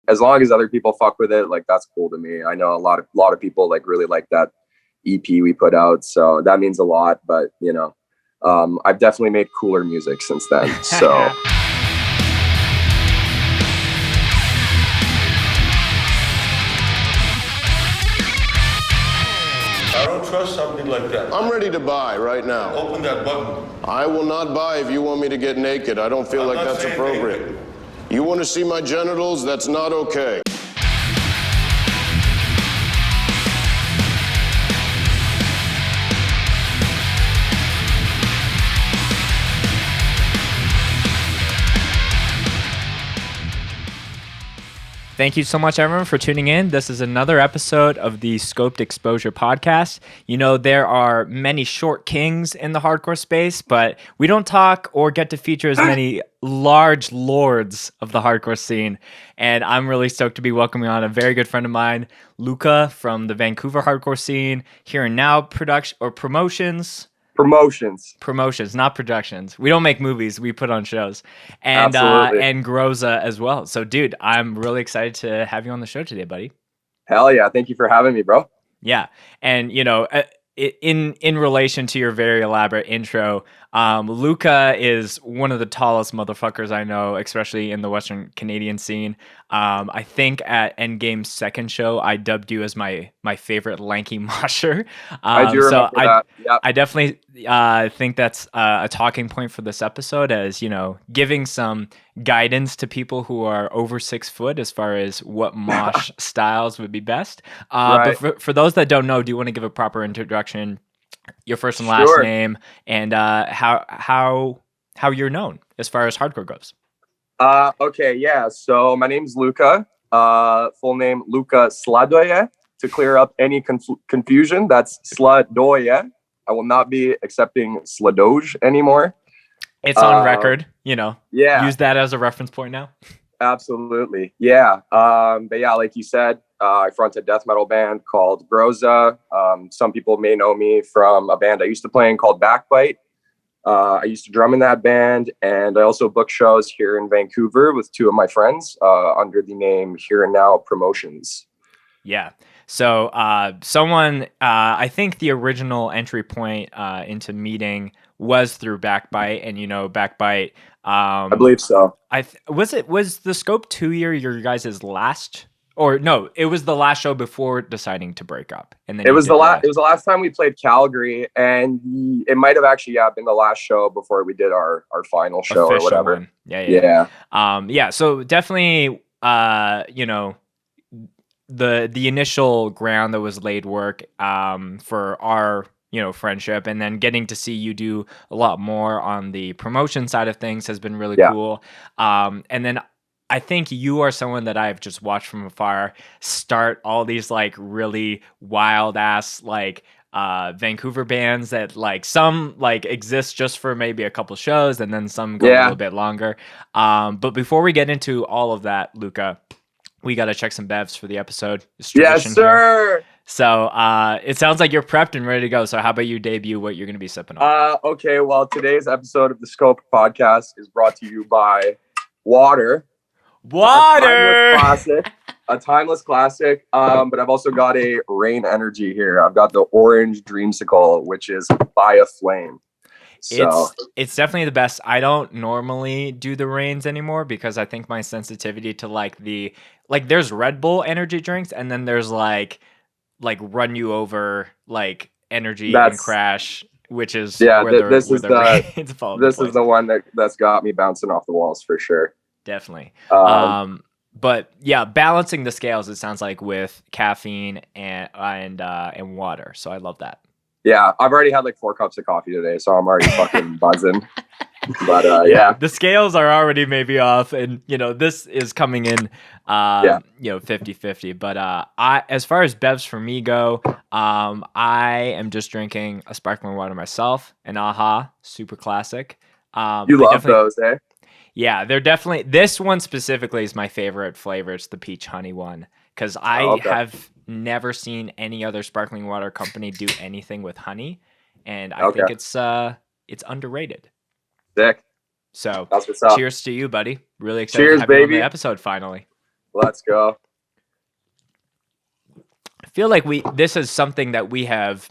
as long as other people fuck with it, like that's cool to me. I know a lot of people like really like that EP we put out, so that means a lot. But you know, I've definitely made cooler music since then. So I don't trust something like that. I'm ready to buy right now. Open that button. I will not buy if you want me to get naked. I don't feel like that's appropriate. Naked. You want to see my genitals? That's not okay. Thank you so much, everyone, for tuning in. This is another episode of the Scoped Exposure podcast. You know, there are many short kings in the hardcore space, but we don't talk or get to feature as many large lords of the hardcore scene. And I'm really stoked to be welcoming on a very good friend of mine, Luca from the Vancouver hardcore scene, Here and Now promotions, not productions. We don't make movies, we put on shows. And and Groza as well. So dude, I'm really excited to have you on the show today, buddy. Hell yeah, thank you for having me, bro. Yeah. And you know, in relation to your very elaborate intro, Luca is one of the tallest motherfuckers I know, especially in the Western Canadian scene. I think at Endgame's second show, I dubbed you as my favorite lanky mosher. I do remember that. Yep. I definitely think that's a talking point for this episode, as you know, giving some guidance to people who are over 6 foot as far as what mosh styles would be best. Right. But for those that don't know, do you want to give a proper introduction, your first and last name, and how you're known as far as hardcore goes? Okay, yeah. So my name's Luca. Full name Luca Sladoje. To clear up any confusion, that's Sladoje. I will not be accepting Sladoje anymore. It's on record, you know. Yeah. Use that as a reference point now. Absolutely. Yeah. But yeah, like you said, I front a death metal band called Groza. Some people may know me from a band I used to play in called Backbite. I used to drum in that band, and I also book shows here in Vancouver with 2 of my friends under the name Here and Now Promotions. Yeah. So I think the original entry point into meeting was through Backbite, and you know, Backbite. I believe so. Was the Scope 2 year your guys' last? Or no, it was the last show before deciding to break up, and then it was the last time we played Calgary, and it might have actually been the last show before we did our final show or whatever. One. Yeah. So definitely, you know, the initial ground that was laid work for our, you know, friendship, and then getting to see you do a lot more on the promotion side of things has been really cool. And then I think you are someone that I've just watched from afar start all these like really wild ass like Vancouver bands that like some like exist just for maybe a couple shows, and then some go a little bit longer. But before we get into all of that, Luca, we got to check some bevs for the episode. Yes, sir. Here. So it sounds like you're prepped and ready to go. So how about you debut what you're going to be sipping on? Okay, well, today's episode of the Scope podcast is brought to you by Water. A timeless classic. But I've also got a Rain Energy here. I've got the Orange Dreamsicle, which is by a flame. So it's definitely the best. I don't normally do the Rains anymore because I think my sensitivity to like there's Red Bull energy drinks, and then there's like run you over like energy and crash, which is this is the one that's got me bouncing off the walls for sure. Definitely. But yeah, balancing the scales, it sounds like, with caffeine and water. So I love that. Yeah, I've already had like 4 cups of coffee today, so I'm already fucking buzzing. But the scales are already maybe off, and you know, this is coming in you know, 50-50. But as far as bevs for me go, I am just drinking a sparkling water myself, an AHA super classic. You love those, eh? Yeah, they're definitely, this one specifically is my favorite flavor. It's the peach honey one, because I have never seen any other sparkling water company do anything with honey, and I think it's underrated. Sick. So that's what's up. Cheers to you, buddy. Really excited Cheers, to have you on baby. the episode finally. Let's go. I feel like this is something that we have,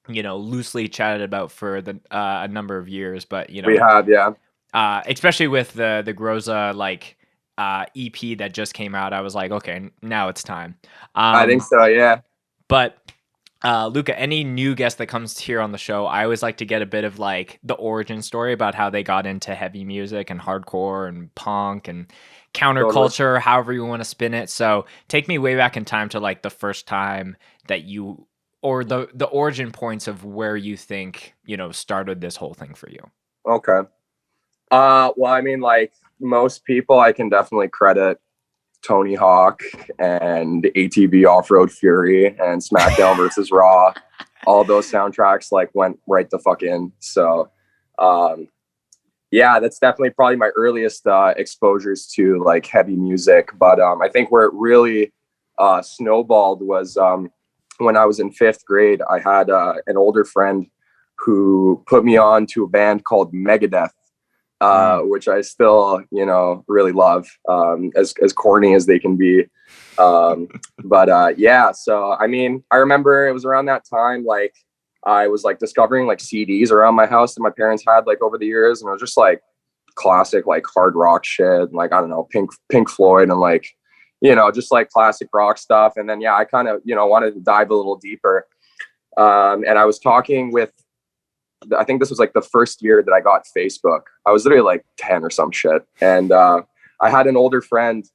loosely chatted about for a number of years, but we have, yeah. Especially with the Groza EP that just came out, I was like, okay, now it's time. I think so, yeah. But Luca, any new guest that comes here on the show, I always like to get a bit of like the origin story about how they got into heavy music and hardcore and punk and counterculture, however you want to spin it. So take me way back in time to like the first time that you, or the origin points of where you think, started this whole thing for you. Okay. Well, I mean, like most people, I can definitely credit Tony Hawk and ATV Off-Road Fury and SmackDown versus Raw. All those soundtracks like went right the fuck in. So, yeah, that's definitely probably my earliest exposures to like heavy music. But I think where it really snowballed was when I was in 5th grade. I had an older friend who put me on to a band called Megadeth, which I still, really love, as corny as they can be. But yeah, so I mean, I remember it was around that time, like I was like discovering like CDs around my house that my parents had like over the years, and it was just like classic like hard rock shit, like I don't know, Pink Floyd, and like just like classic rock stuff. And then yeah, I kind of wanted to dive a little deeper, and I was talking with, I think this was like the first year that I got Facebook. I was literally like 10 or some shit, and I had an older friend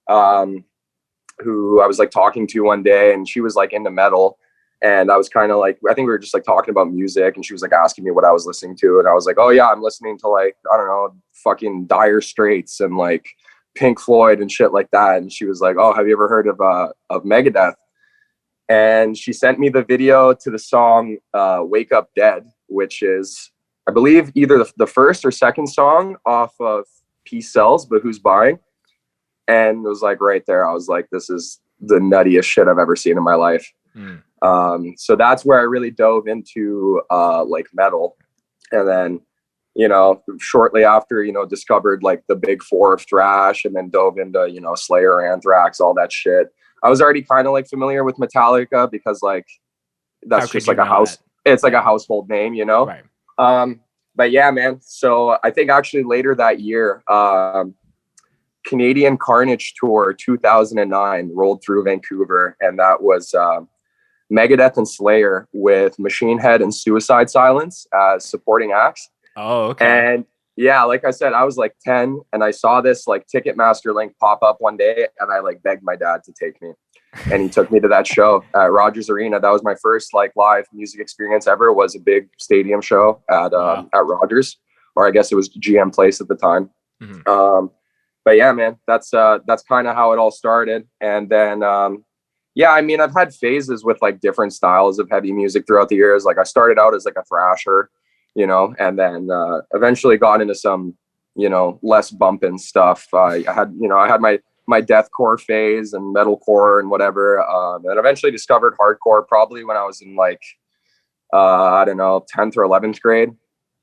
who I was like talking to one day, and she was like into metal. And I was kind of like, I think we were just like talking about music, and she was like asking me what I was listening to. And I was like, oh yeah, I'm listening to like, I don't know, fucking Dire Straits and like Pink Floyd and shit like that. And she was like, oh, have you ever heard of Megadeth? And she sent me the video to the song Wake Up Dead, which is, I believe, either the first or second song off of Peace Sells, But Who's Buying? And it was like right there, I was like, this is the nuttiest shit I've ever seen in my life. So that's where I really dove into like metal. And then, shortly after, discovered like the big four of thrash, and then dove into, Slayer, Anthrax, all that shit. I was already kind of like familiar with Metallica because like that's just like a house. It's like a household name, Right. But yeah, man. So I think actually later that year, Canadian Carnage Tour 2009 rolled through Vancouver, and that was Megadeth and Slayer with Machine Head and Suicide Silence as supporting acts. Oh, okay. And yeah, like I said, I was like 10, and I saw this like Ticketmaster link pop up one day, and I like begged my dad to take me, and he took me to that show at Rogers Arena. That was my first like live music experience ever. Was a big stadium show at Rogers, or I guess it was GM Place at the time. Mm-hmm. But yeah, man, that's kind of how it all started. And then yeah, I mean, I've had phases with like different styles of heavy music throughout the years. Like I started out as like a thrasher, and then eventually got into some, less bumping stuff. I had my deathcore phase and metalcore and whatever. And eventually discovered hardcore probably when I was in like, I don't know, 10th or 11th grade.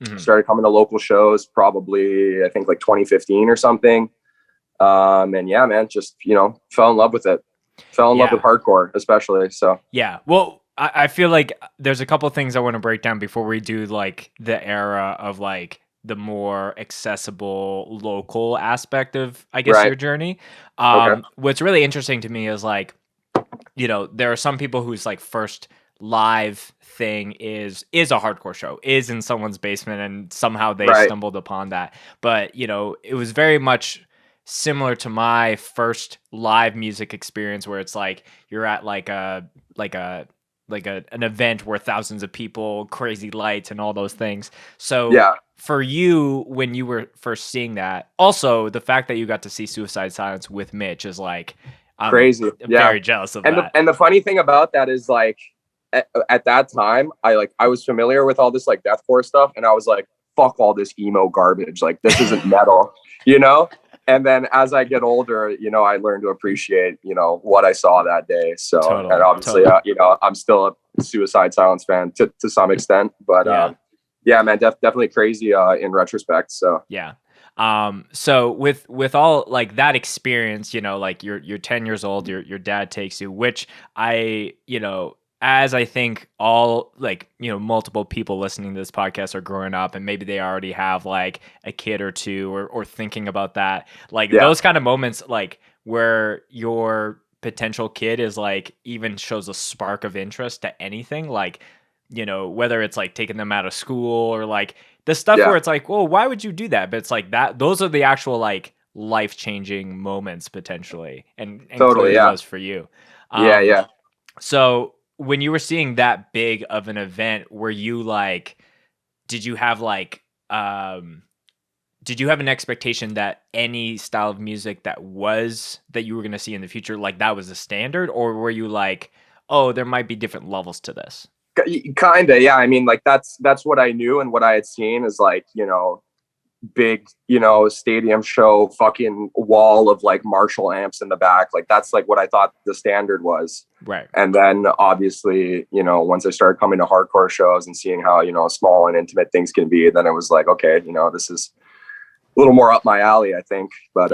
Mm-hmm. Started coming to local shows probably, I think like 2015 or something. And yeah, man, just, fell in love with it. Fell in love with hardcore, especially. So yeah, well, I feel like there's a couple things I want to break down before we do like the era of like the more accessible local aspect of, I guess, your journey. Okay. What's really interesting to me is like, there are some people whose like first live thing is a hardcore show, is in someone's basement, and somehow they stumbled upon that. But it was very much similar to my first live music experience, where it's like you're at like an event where thousands of people, crazy lights and all those things. So yeah, for you, when you were first seeing that, also the fact that you got to see Suicide Silence with Mitch is like crazy. I'm very jealous of that. And the funny thing about that is like at that time I was familiar with all this like deathcore stuff, and I was like, fuck all this emo garbage, like this isn't metal, And then as I get older, I learn to appreciate, what I saw that day. So, and obviously, I'm still a Suicide Silence fan to some extent, but yeah, man, definitely crazy in retrospect. So yeah. So with all like that experience, you know, like you're 10 years old, your dad takes you, which as I think all like, multiple people listening to this podcast are growing up and maybe they already have like a kid or two or thinking about that. Like those kind of moments, like where your potential kid is like even shows a spark of interest to anything, like, whether it's like taking them out of school or like the stuff where it's like, well, why would you do that? But it's like those are the actual like life-changing moments potentially. And Totally, was for you. Yeah. So when you were seeing that big of an event, were you like, did you have an expectation that any style of music that you were going to see in the future, like that was the standard? Or were you like, oh, there might be different levels to this? Kinda, yeah. I mean, like that's what I knew and what I had seen is like, big, stadium show, fucking wall of like Marshall amps in the back. Like that's like what I thought the standard was. Right. And then obviously, once I started coming to hardcore shows and seeing how, small and intimate things can be, then it was like, okay, this is a little more up my alley, I think. But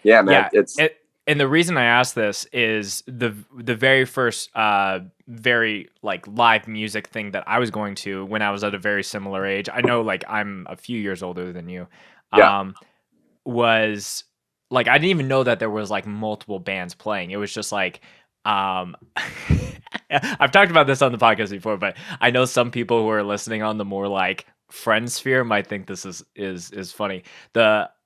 man, and the reason I asked this is the very first very like live music thing that I was going to when I was at a very similar age. I know like I'm a few years older than you. Was like I didn't even know that there was like multiple bands playing. It was just like I've talked about this on the podcast before, but I know some people who are listening on the more like friend sphere might think this is funny.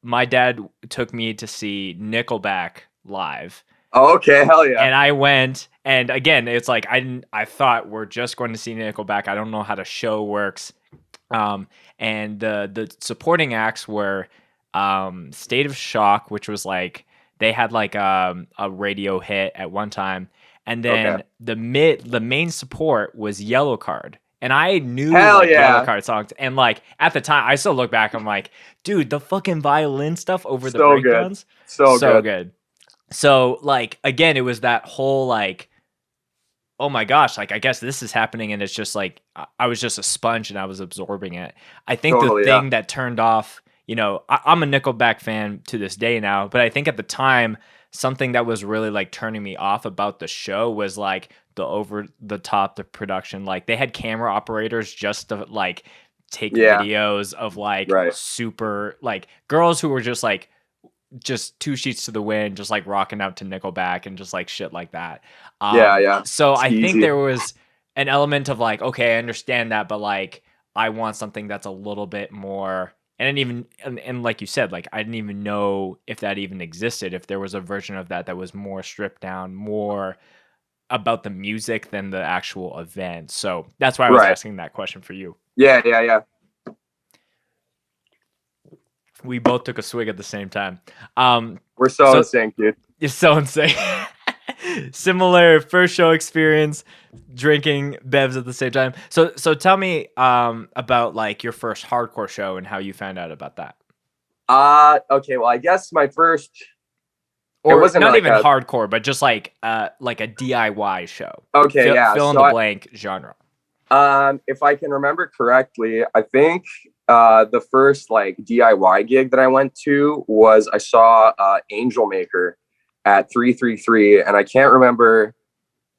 My dad took me to see Nickelback live. Oh, okay, hell yeah. And I went, and again, it's like I thought we're just going to see Nickelback. I don't know how the show works. And the supporting acts were State of Shock, which was like they had like a radio hit at one time, and then the main support was Yellow Card. And I knew Yellow Card songs. And like at the time, I still look back, I'm like, dude, the fucking violin stuff over the breakdowns. So good. So like, again, it was that whole like, oh my gosh, like I guess this is happening. And it's just like, I was just a sponge and I was absorbing it. I think the thing that turned off, I'm a Nickelback fan to this day now, but I think at the time, something that was really like turning me off about the show was like the over the top, the production. Like they had camera operators just to like take videos of like super like girls who were just two sheets to the wind, just like rocking out to Nickelback and just like shit like that. So it's I think there was an element of like, okay, I understand that, but like I want something that's a little bit more. And like you said, like I didn't even know if that even existed, if there was a version of that was more stripped down, more about the music than the actual event. So that's why I was asking that question for you. Yeah. We both took a swig at the same time. We're so in sync, dude. You're so in sync. Similar first show experience, drinking bevs at the same time. So tell me about like your first hardcore show and how you found out about that. Okay, well, I guess my first, or it wasn't not like even hardcore, but just like a DIY show. Okay, fill in the blank genre. If I can remember correctly, I think the first like DIY gig that I went to was I saw Angel Maker at 333, and I can't remember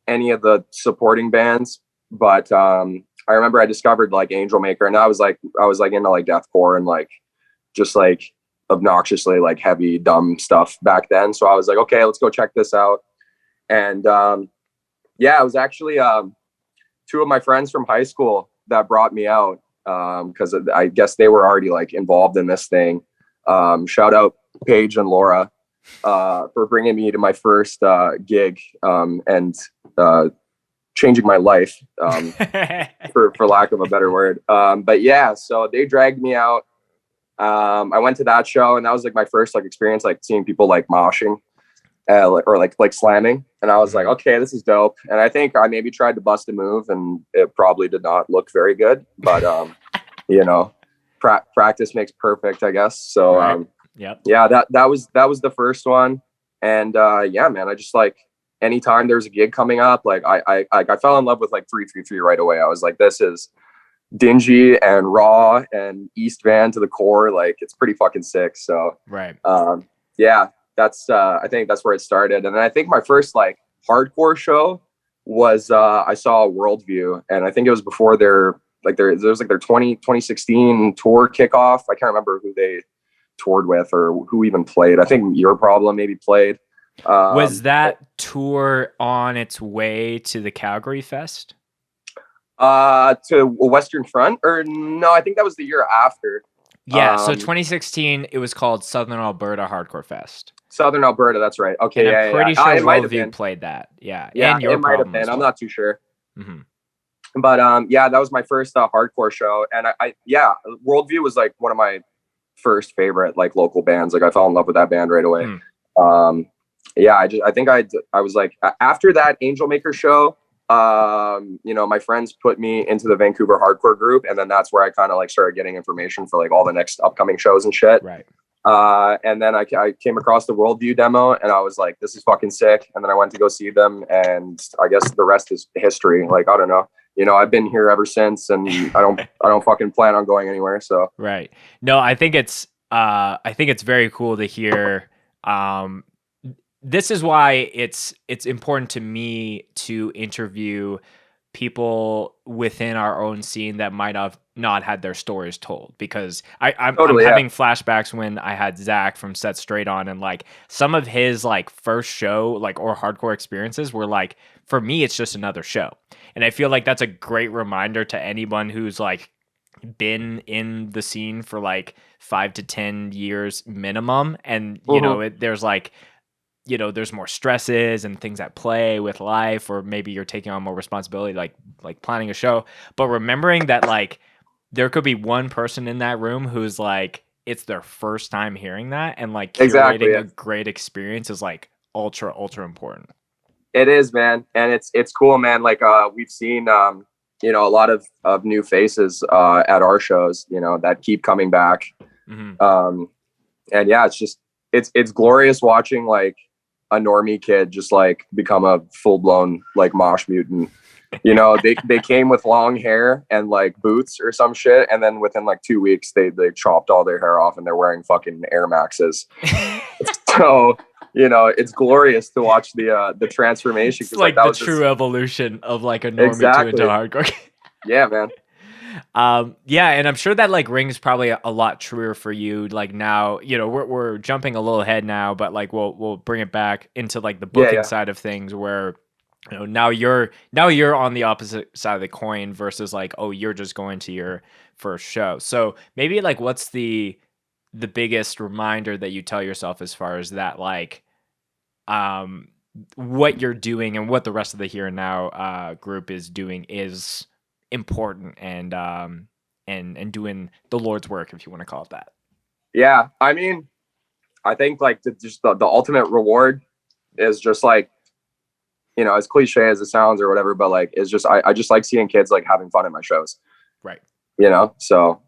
any of the supporting bands, but I remember I discovered like Angel Maker, and I was like into like deathcore and like just like obnoxiously like heavy dumb stuff back then. So I was like, okay, let's go check this out. And it was actually two of my friends from high school that brought me out because I guess they were already like involved in this thing. Shout out Paige and Laura for bringing me to my first gig and changing my life, for lack of a better word. But yeah, so they dragged me out. I went to that show, and that was like my first like experience, like seeing people like moshing or like slamming. And I was like, okay, this is dope. And I think I maybe tried to bust a move, and it probably did not look very good, but practice makes perfect, I guess. So, that was the first one. And, man, I just like, anytime there's a gig coming up, like I fell in love with like 333 right away. I was like, this is dingy and raw and East Van to the core. Like it's pretty fucking sick. So Right. yeah, that's I think that's where it started. And then I think my first like hardcore show was I saw Worldview, and I think it was before their 2016 tour kickoff. I can't remember who they toured with or who even played. I think Your Problem maybe played. Was that tour on its way to the Calgary Fest? To Western Front, or no, I think that was the year after. Yeah, so 2016, it was called Southern Alberta Hardcore Fest. Southern Alberta, that's right. Okay, and I'm pretty sure Worldview played that. Yeah, and Your it might have Problem been. as well. I'm not too sure. Mm-hmm. But yeah, that was my first hardcore show, and I Worldview was like one of my first favorite like local bands. Like I fell in love with that band right away. Yeah, I think I was like, after that Angel Maker show, you know, my friends put me into the Vancouver hardcore group, and then that's where I kind of like started getting information for like all the next upcoming shows and shit. Right. And then I came across the Worldview demo, and I was like, this is fucking sick. And then I went to go see them, and I guess the rest is history. Like, I don't know. You know, I've been here ever since, and I don't fucking plan on going anywhere. So right. No, I think it's very cool to hear. This is why it's important to me to interview people within our own scene that might have not had their stories told, because I'm having flashbacks when I had Zach from Set Straight on, and like some of his like first show like or hardcore experiences were like, for me it's just another show. And I feel like that's a great reminder to anyone who's like been in the scene for like 5 to 10 years minimum, and you know there's like, you know, there's more stresses and things at play with life, or maybe you're taking on more responsibility, like planning a show. But remembering that like there could be one person in that room who's like, it's their first time hearing that, and like curating a great experience is like ultra important. It is, man. And it's cool, man. Like we've seen you know, a lot of new faces at our shows, you know, that keep coming back. And yeah, it's glorious watching like a normie kid just like become a full-blown like mosh mutant. You know, they came with long hair and like boots or some shit, and then within like 2 weeks they chopped all their hair off and they're wearing fucking Air Maxes. So, you know, it's glorious to watch the transformation. It's like the true evolution of like a normie to into hardcore. Yeah, man. Yeah, and I'm sure that like rings probably a lot truer for you. Like now, you know, we're jumping a little ahead now, but like we'll bring it back into like the booking side of things, where you know now you're on the opposite side of the coin versus like, oh, you're just going to your first show. So maybe like what's the biggest reminder that you tell yourself as far as that, like what you're doing and what the rest of the Here and Now group is doing is important, and doing the Lord's work, if you want to call it that. Yeah, I mean, I think like the ultimate reward is just like, you know, as cliche as it sounds or whatever, but like it's just I just like seeing kids like having fun at my shows. Right. You know, so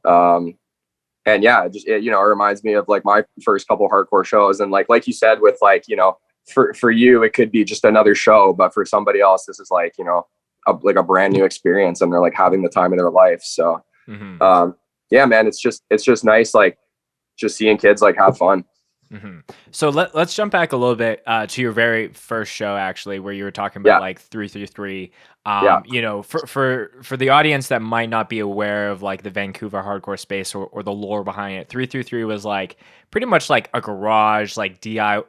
and yeah, it you know, it reminds me of like my first couple hardcore shows, and like you said with like, you know, for you it could be just another show, but for somebody else this is like, you know, a brand new experience, and they're like having the time of their life. So yeah, man, it's just nice like just seeing kids like have fun. So let's jump back a little bit to your very first show, actually, where you were talking about like 333. You know, for the audience that might not be aware of like the Vancouver hardcore space or the lore behind it, 333 was like pretty much like a garage, like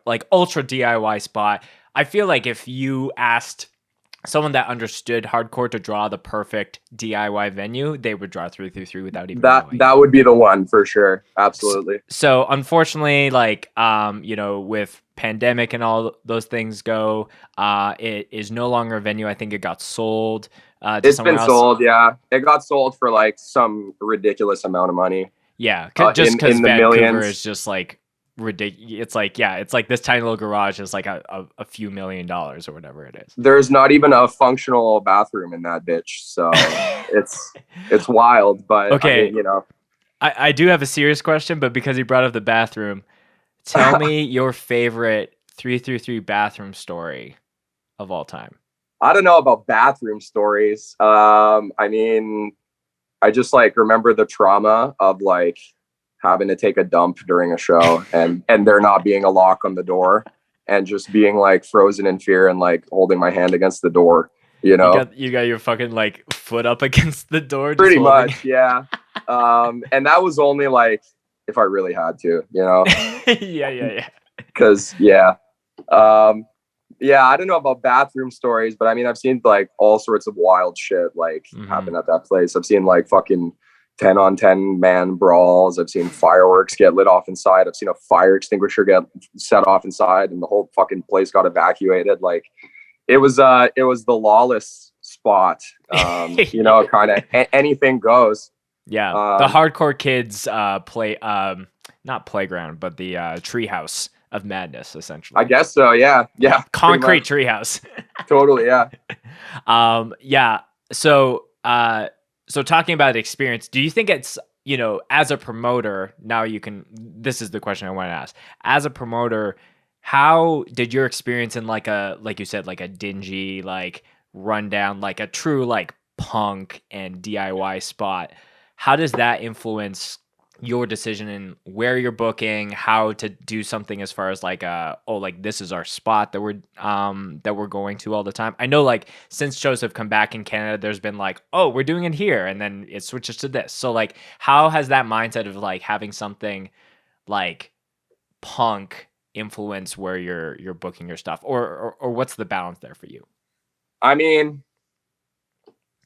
like ultra DIY spot. I feel like if you asked someone that understood hardcore to draw the perfect DIY venue, they would draw 333 without even knowing. That would be the one for sure. Absolutely. So unfortunately, like you know, with pandemic and all those things go, it is no longer a venue. I think it got sold to it's someone been else. Sold, yeah. It got sold for like some ridiculous amount of money. Yeah, just because Vancouver is just like ridiculous. It's like, yeah, it's like this tiny little garage is like a few $1 million or whatever it is. There's not even a functional bathroom in that bitch, so it's wild. But okay, I mean, you know, I do have a serious question, but because you brought up the bathroom, tell me your favorite 333 bathroom story of all time. I don't know about bathroom stories. I mean, I just like remember the trauma of like having to take a dump during a show and there not being a lock on the door and just being like frozen in fear and like holding my hand against the door, you know. You got your fucking like foot up against the door. Pretty much, yeah. And that was only like if I really had to, you know. yeah. Because yeah, I don't know about bathroom stories, but I mean, I've seen like all sorts of wild shit like happen at that place. I've seen like fucking 10-on-10 man brawls. I've seen fireworks get lit off inside. I've seen a fire extinguisher get set off inside, and the whole fucking place got evacuated. Like it was the lawless spot. You know, kind of anything goes. Yeah, the hardcore kids play not playground, but the treehouse of madness, essentially. I guess so. Yeah. Concrete treehouse. Totally. Yeah. Yeah. So talking about experience, do you think it's, you know, as a promoter, now you can, this is the question I want to ask. As a promoter, how did your experience in like you said, like a dingy, like rundown, like a true like punk and DIY spot, how does that influence your decision in where you're booking, how to do something as far as like like this is our spot that we're going to all the time? I know like since shows have come back in Canada, there's been like, oh, we're doing it here, and then it switches to this. So like how has that mindset of like having something like punk influence where you're booking your stuff, or what's the balance there for you? I mean,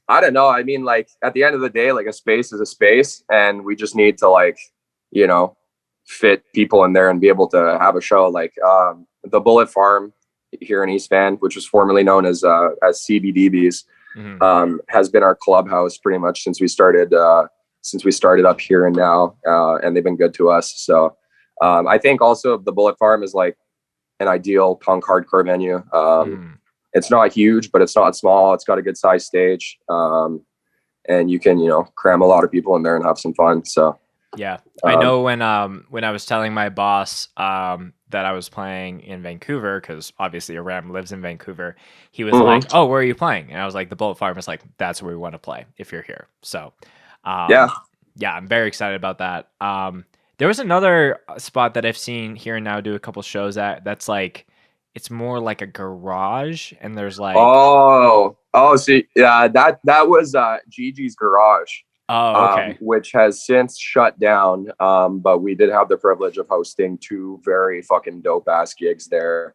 I don't know. I mean, like at the end of the day, like a space is a space, and we just need to like, you know, fit people in there and be able to have a show. Like the Bullet Farm here in East Van, which was formerly known as CBDB's, has been our clubhouse pretty much since we started up here and now, and they've been good to us. So I think also the Bullet Farm is like an ideal punk hardcore venue. It's not huge, but it's not small. It's got a good size stage. And you can, you know, cram a lot of people in there and have some fun. So, yeah, I know when I was telling my boss, that I was playing in Vancouver, cause obviously Aram lives in Vancouver. He was like, oh, where are you playing? And I was like, the Bullet Farm is like, that's where we want to play if you're here. So, yeah, I'm very excited about that. There was another spot that I've seen here and now do a couple shows at that's like, it's more like a garage, and there's like see, yeah, that was Gigi's Garage. Oh, okay. Which has since shut down. But we did have the privilege of hosting 2 very fucking dope ass gigs there.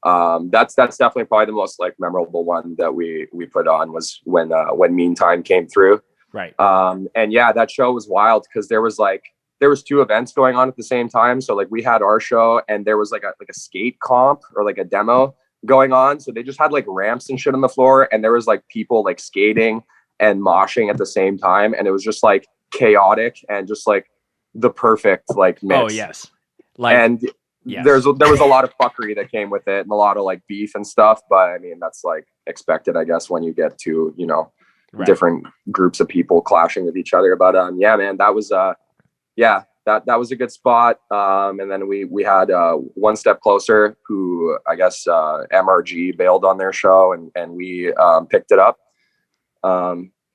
That's definitely probably the most like memorable one that we put on was when Meantime came through. Right. And yeah, that show was wild because there was 2 events going on at the same time. So like we had our show and there was like a skate comp or like a demo going on. So they just had like ramps and shit on the floor, and there was like people like skating and moshing at the same time. And it was just like chaotic and just like the perfect like mix. Oh yes. Like, and yes. there was a lot of fuckery that came with it and a lot of like beef and stuff. But I mean, that's like expected, I guess, when you get to, you know, different groups of people clashing with each other. But yeah, man, that was that was a good spot. And then we had One Step Closer, who I guess MRG bailed on their show, and we picked it up.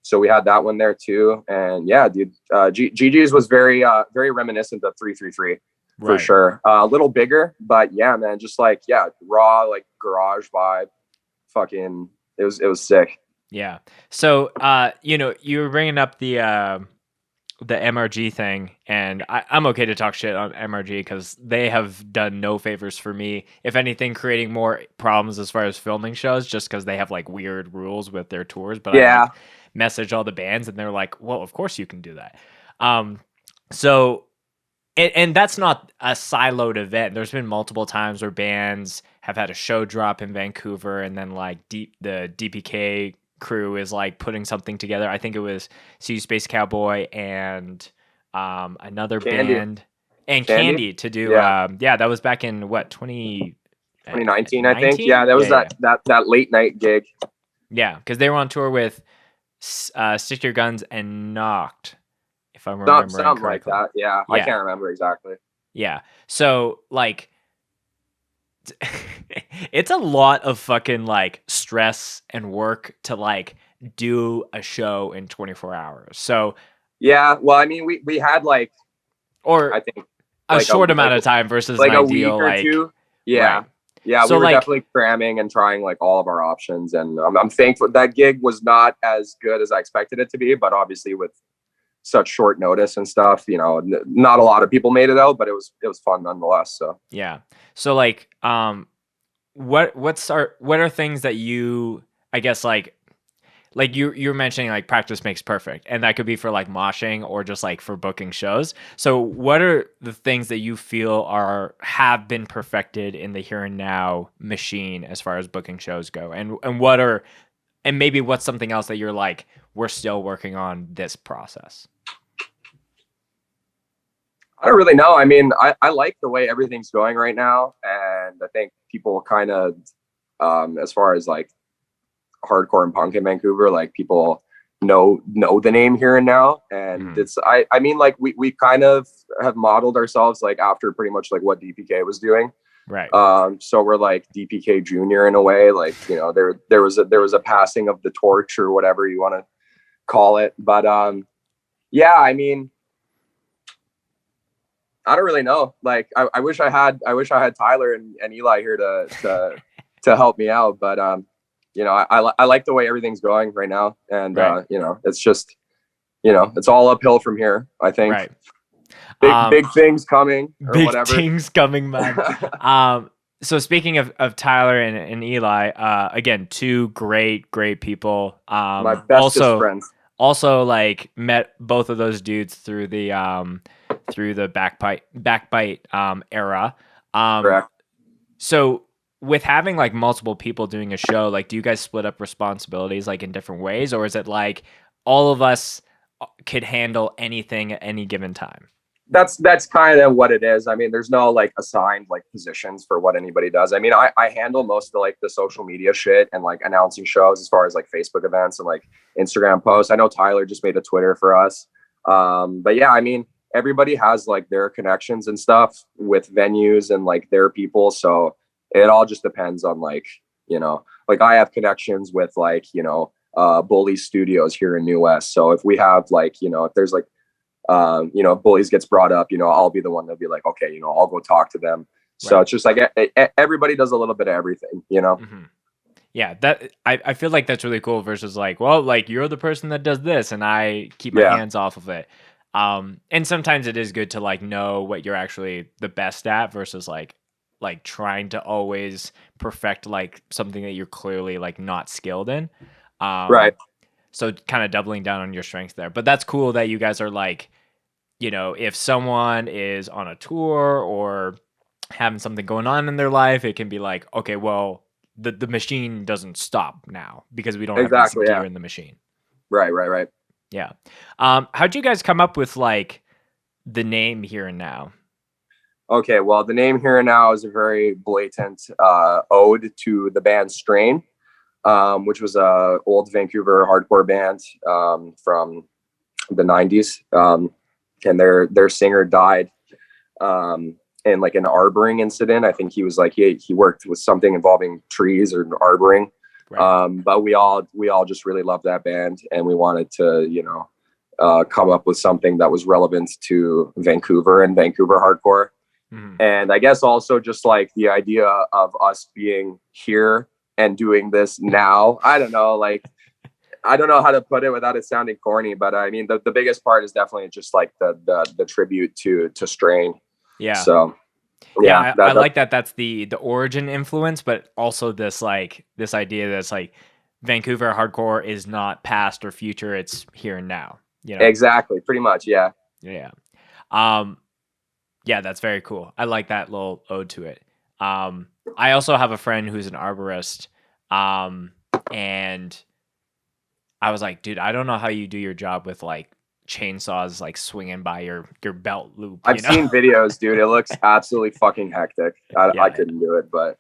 So we had that one there too. And yeah, dude, Gigi's was very reminiscent of 333 for sure. A little bigger, but yeah, man, just like, yeah, raw, like garage vibe. Fucking, it was sick. Yeah. So, you know, you were bringing up the MRG thing, and I'm okay to talk shit on MRG because they have done no favors for me. If anything, creating more problems as far as filming shows, just because they have like weird rules with their tours. But I like, message all the bands, and they're like, "Well, of course you can do that." So, and that's not a siloed event. There's been multiple times where bands have had a show drop in Vancouver, and then like the DPK crew is like putting something together. I think it was See Space Cowboy and another band and Candy to do that was back in what 2019 I think. Yeah, that was that late night gig. Yeah, because they were on tour with Stick Your Guns and Knocked, if I'm remembering something correctly. like that. Yeah, I can't remember exactly. Yeah, so like it's a lot of fucking like stress and work to like do a show in 24 hours. So Yeah, well, I mean, we had like, or I think a like short amount of time versus like an a week ideal or like two. Yeah. right. Yeah, So we were like definitely cramming and trying like all of our options, and I'm thankful that gig was not as good as I expected it to be. But obviously, with such short notice and stuff, not a lot of people made it out, but it was fun nonetheless. So yeah. So like what are things that you I guess like you're mentioning like practice makes perfect, and that could be for like moshing or just like for booking shows. So what are the things that you feel have been perfected in the here and now machine as far as booking shows go, and maybe what's something else that you're like, we're still working on this process? I don't really know. I mean, I like the way everything's going right now, and I think people kind of, as far as like hardcore and punk in Vancouver, like people know the name Here and Now, and it's I mean, like we kind of have modeled ourselves like after pretty much like what DPK was doing, right? So we're like DPK Junior in a way, like there was a passing of the torch or whatever you want to call it, but yeah, I mean, I don't really know. Like I wish I had Tyler and Eli here to help me out, but I like the way everything's going right now, and right. It's just it's all uphill from here, I think. Right. Big things coming, or big whatever. Things coming, man. So speaking of Tyler and Eli, again, two great people. My bestest friends. Also, like met both of those dudes through the Backbite era. Correct. So with having like multiple people doing a show, like do you guys split up responsibilities like in different ways, or is it like all of us could handle anything at any given time? That's kind of what it is. I mean, there's no like assigned like positions for what anybody does. I mean, I handle most of the, like the social media shit and like announcing shows as far as like Facebook events and like Instagram posts. I know Tyler just made a Twitter for us. But yeah, I mean, everybody has like their connections and stuff with venues and like their people. So it all just depends on like, like I have connections with like, Bully Studios here in New West. So if we have like, if there's like, Bullies gets brought up, I'll be the one that'll be like, okay, I'll go talk to them. So right. It's just like everybody does a little bit of everything, Mm-hmm. Yeah, that I feel like that's really cool versus like, well, like you're the person that does this and I keep my hands off of it. And sometimes it is good to like know what you're actually the best at versus like trying to always perfect like something that you're clearly like not skilled in. Right. So kind of doubling down on your strengths there. But that's cool that you guys are like, if someone is on a tour or having something going on in their life, it can be like, okay, well, the machine doesn't stop now because we don't have this gear in the machine. Right. Yeah. How'd you guys come up with like the name Here and Now? Okay, well, the name Here and Now is a very blatant ode to the band Strain, which was a old Vancouver hardcore band from the 90s. And their singer died in like an arboring incident. I think he was like he worked with something involving trees or arboring. Right. But we all just really loved that band, and we wanted to come up with something that was relevant to Vancouver and Vancouver hardcore. Mm-hmm. And I guess also just like the idea of us being here and doing this now. I don't know, like I don't know how to put it without it sounding corny, but I mean the biggest part is definitely just like the tribute to Strain. Yeah. So yeah, I like that. That's the origin influence, but also this idea that's like Vancouver hardcore is not past or future; it's here and now. Exactly, pretty much. Yeah. Yeah. Yeah, that's very cool. I like that little ode to it. I also have a friend who's an arborist, and I was like, dude, I don't know how you do your job with like chainsaws like swinging by your belt loop. I've seen videos, dude. It looks absolutely fucking hectic. I couldn't do it, but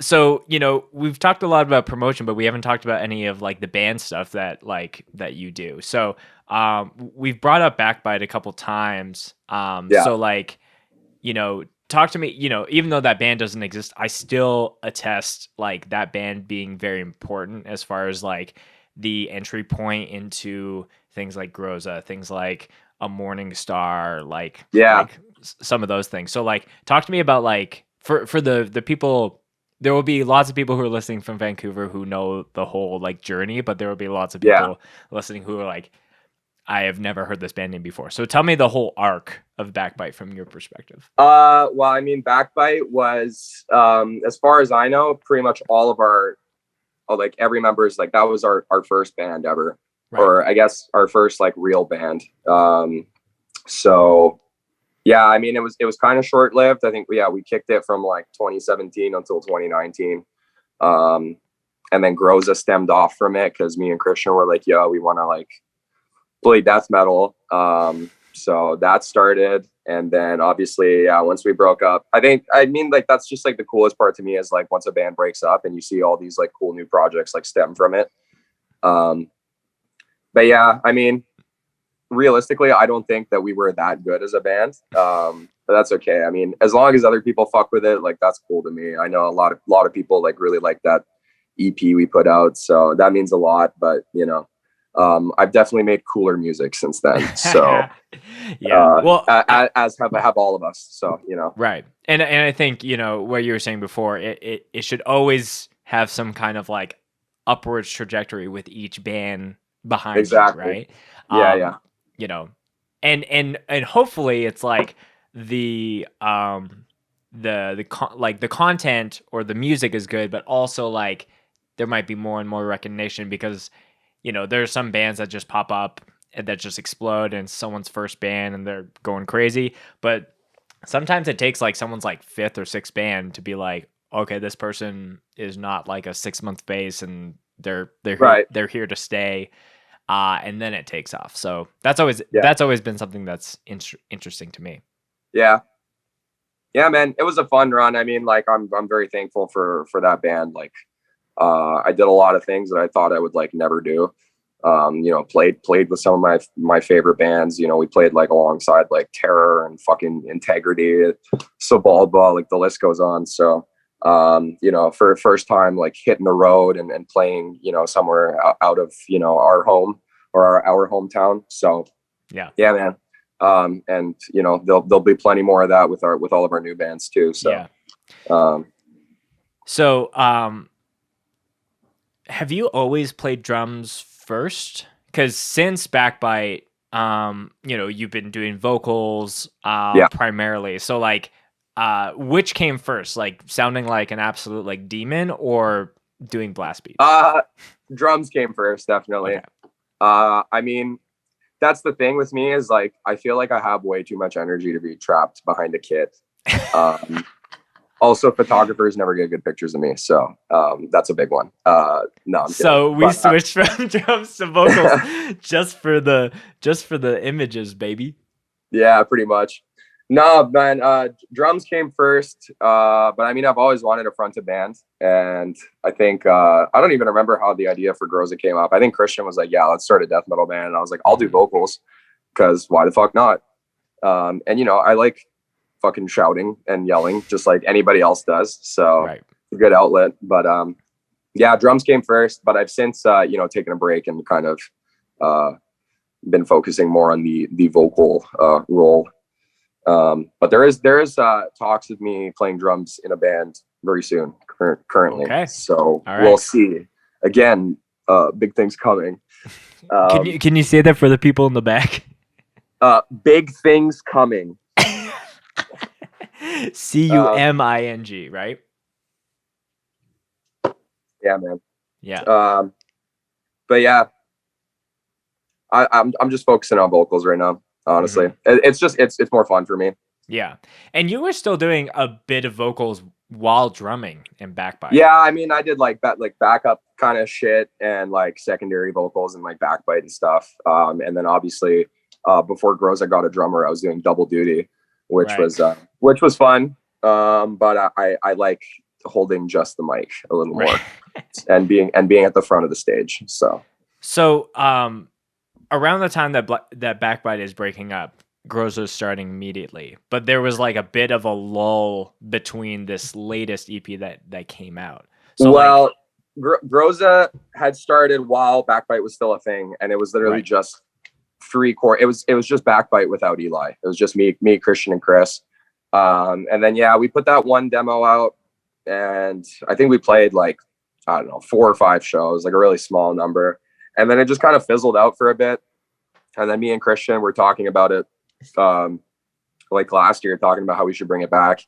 so we've talked a lot about promotion, but we haven't talked about any of like the band stuff that you do. So we've brought up Backbite a couple times. So like talk to me, even though that band doesn't exist, I still attest like that band being very important as far as like the entry point into things like Groza, things like a Morning Star, like some of those things. So like talk to me about like for the people. There will be lots of people who are listening from Vancouver who know the whole like journey, but there will be lots of people listening who are like, I have never heard this band name before. So tell me the whole arc of Backbite from your perspective. Well, I mean, Backbite was, as far as I know, pretty much all of our, like every member's like, that was our first band ever, or I guess our first like real band. So yeah, I mean, it was kind of short lived. I think, we kicked it from like 2017 until 2019. And then Groza stemmed off from it because me and Christian were like, yo, we want to like play death metal. So that started. And then obviously, once we broke up, I mean, like, that's just like the coolest part to me is like once a band breaks up and you see all these like cool new projects like stem from it. But yeah, I mean, realistically, I don't think that we were that good as a band. But that's okay. I mean, as long as other people fuck with it, like that's cool to me. I know a lot of people like really like that EP we put out, so that means a lot. But I've definitely made cooler music since then. So well, as have all of us. So right. And I think what you were saying before, it should always have some kind of like upwards trajectory with each band behind exactly. You, right? And hopefully it's like the content or the music is good, but also like there might be more and more recognition because there's some bands that just pop up and that just explode and someone's first band and they're going crazy, but sometimes it takes like someone's like fifth or sixth band to be like, okay, this person is not like a 6-month phase and they're here to stay. And then it takes off. So that's always been something that's interesting to me. Yeah, man, it was a fun run. I mean, like I'm very thankful for that band. Like, I did a lot of things that I thought I would like never do. Played with some of my favorite bands. We played like alongside like Terror and fucking Integrity, Sabalba, like the list goes on. So, for the first time, like hitting the road and playing, somewhere out of, our home or our hometown. So yeah, man. And there'll be plenty more of that with all of our new bands too. So, have you always played drums first? Because since Backbite, you've been doing vocals, primarily. So like, which came first, like sounding like an absolute like demon or doing blast beats? Drums came first, definitely. Okay. I mean, that's the thing with me is like, I feel like I have way too much energy to be trapped behind a kit. Also, photographers never get good pictures of me, so that's a big one. No, I'm so kidding. We switched from drums to vocals just for the images, baby. Yeah, pretty much. No, man, drums came first, but I mean, I've always wanted to front a band, and I think I don't even remember how the idea for Groza came up. I think Christian was like, "Yeah, let's start a death metal band," and I was like, "I'll do vocals, because why the fuck not?" And I like fucking shouting and yelling just like anybody else does, so it's a good outlet. But drums came first, but I've since taken a break and kind of been focusing more on the vocal role. But there is talks of me playing drums in a band very soon currently. Okay. So we'll see. Again, big things coming. Can you say that for the people in the back? Big things coming. CUMING, right? Yeah, man. Yeah. But yeah, I'm just focusing on vocals right now. Honestly, it's more fun for me. Yeah, and you were still doing a bit of vocals while drumming in Backbite. Yeah, I mean, I did like backup kind of shit and like secondary vocals and like Backbite and stuff. And then obviously, before Groza got a drummer, I was doing double duty, which was fun. But I like holding just the mic a little more and being at the front of the stage. So. Around the time that Backbite is breaking up, Groza starting immediately, but there was like a bit of a lull between this latest EP that came out. So well, Groza had started while Backbite was still a thing, and it was literally just 3 core. It was just Backbite without Eli. It was just me, Christian, and Chris. And then we put that one demo out, and I think we played like, I don't know, 4 or 5 shows, like a really small number, and then it just kind of fizzled out for a bit. And then me and Christian were talking about it, like last year, talking about how we should bring it back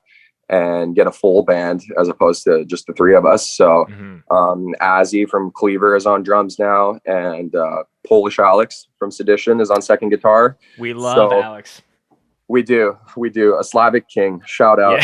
and get a full band as opposed to just the 3 of us. So Azzy from Cleaver is on drums now, and Polish Alex from Sedition is on second guitar. We love Alex. We do a Slavic king, shout out.